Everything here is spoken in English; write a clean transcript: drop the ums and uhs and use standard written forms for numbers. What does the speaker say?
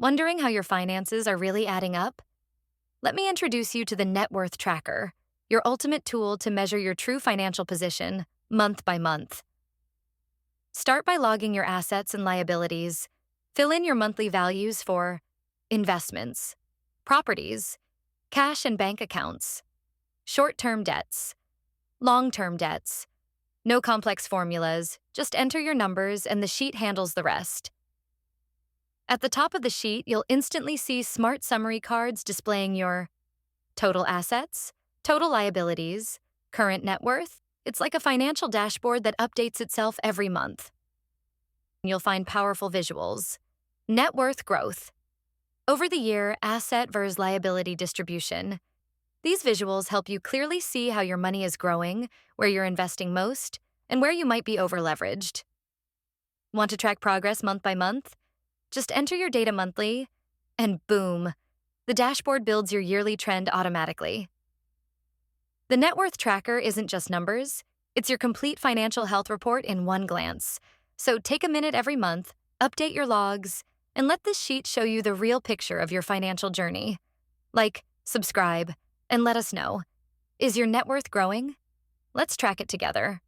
Wondering how your finances are really adding up? Let me introduce you to the Networth Tracker, your ultimate tool to measure your true financial position month by month. Start by logging your assets and liabilities. Fill in your monthly values for investments, properties, cash and bank accounts, short-term debts, long-term debts. No complex formulas, just enter your numbers and the sheet handles the rest. At the top of the sheet, you'll instantly see smart summary cards displaying your total assets, total liabilities, current net worth. It's like a financial dashboard that updates itself every month. You'll find powerful visuals. Net worth growth. Over the year, asset versus liability distribution. These visuals help you clearly see how your money is growing, where you're investing most, and where you might be over-leveraged. Want to track progress month by month? Just enter your data monthly, and boom, the dashboard builds your yearly trend automatically. The Net Worth Tracker isn't just numbers, it's your complete financial health report in one glance. So take a minute every month, update your logs, and let this sheet show you the real picture of your financial journey. Like, subscribe, and let us know. Is your net worth growing? Let's track it together.